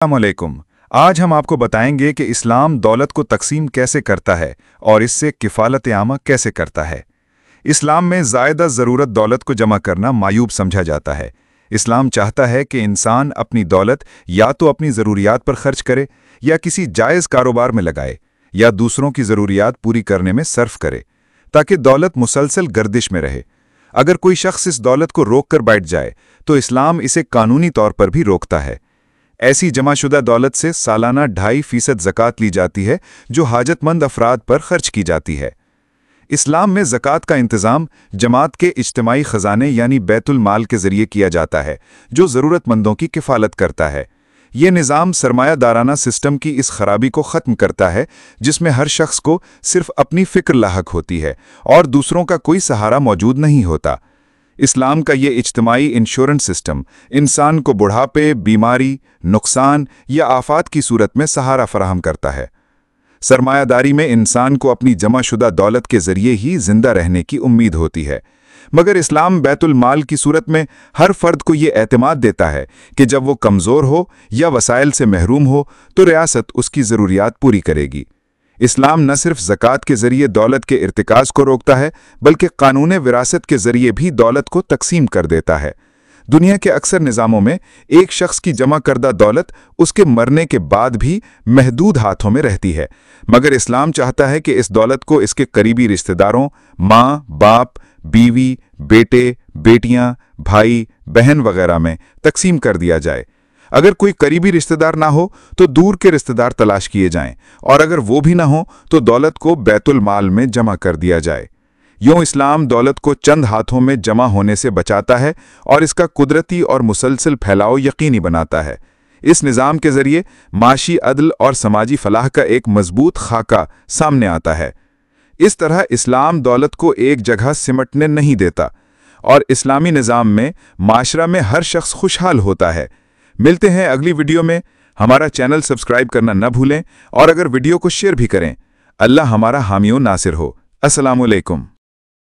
अस्सलामुअलैकुम। आज हम आपको बताएंगे कि इस्लाम दौलत को तकसीम कैसे करता है और इससे किफ़ालत आमा कैसे करता है। इस्लाम में ज़ायदा ज़रूरत दौलत को जमा करना मायूब समझा जाता है। इस्लाम चाहता है कि इंसान अपनी दौलत या तो अपनी ज़रूरियात पर खर्च करे या किसी जायज़ कारोबार में लगाए या दूसरों की ज़रूरियात पूरी करने में सर्फ करे, ताकि दौलत मुसलसल गर्दिश में रहे। अगर कोई शख्स इस दौलत को रोक कर बैठ जाए तो इस्लाम इसे कानूनी तौर पर भी रोकता है। ऐसी जमाशुदा दौलत से सालाना 2.5% ज़कात ली जाती है, जो हाजतमंद अफराद पर खर्च की जाती है। इस्लाम में ज़कात का इंतज़ाम जमात के इज्तिमाई ख़जाने यानी बैतुल माल के ज़रिए किया जाता है, जो ज़रूरतमंदों की किफ़ालत करता है। ये निज़ाम सरमायादाराना सिस्टम की इस खराबी को ख़त्म करता है, जिसमें हर शख्स को सिर्फ अपनी फ़िक्र लाहक होती है और दूसरों का कोई सहारा मौजूद नहीं होता। इस्लाम का ये इज्तिमाई इंश्योरेंस सिस्टम इंसान को बुढ़ापे, बीमारी, नुकसान या आफात की सूरत में सहारा फराहम करता है। सरमायादारी में इंसान को अपनी जमाशुदा दौलत के ज़रिए ही जिंदा रहने की उम्मीद होती है, मगर इस्लाम बैतुल माल की सूरत में हर फर्द को ये एतमाद देता है कि जब वो कमज़ोर हो या वसाइल से महरूम हो तो रियासत उसकी ज़रूरियात पूरी करेगी। इस्लाम न सिर्फ ज़कात के ज़रिए दौलत के इर्तिकाज़ को रोकता है, बल्कि कानून विरासत के ज़रिए भी दौलत को तकसीम कर देता है। दुनिया के अक्सर निज़ामों में एक शख्स की जमा करदा दौलत उसके मरने के बाद भी महदूद हाथों में रहती है, मगर इस्लाम चाहता है कि इस दौलत को इसके करीबी रिश्तेदारों, माँ, बाप, बीवी, बेटे, बेटियाँ, भाई, बहन वगैरह में तकसीम कर दिया जाए। अगर कोई करीबी रिश्तेदार ना हो तो दूर के रिश्तेदार तलाश किए जाएं, और अगर वो भी ना हो तो दौलत को बैतुल माल में जमा कर दिया जाए। यूं इस्लाम दौलत को चंद हाथों में जमा होने से बचाता है और इसका कुदरती और मुसलसल फैलाव यकीनी बनाता है। इस निज़ाम के ज़रिए माशी अदल और समाजी फलाह का एक मजबूत खाका सामने आता है। इस तरह इस्लाम दौलत को एक जगह सिमटने नहीं देता और इस्लामी निज़ाम में माशरा में हर शख्स खुशहाल होता है। मिलते हैं अगली वीडियो में। हमारा चैनल सब्सक्राइब करना न भूलें और अगर वीडियो को शेयर भी करें। अल्लाह हमारा हामियों नासिर हो। अस्सलामुअलैकुम।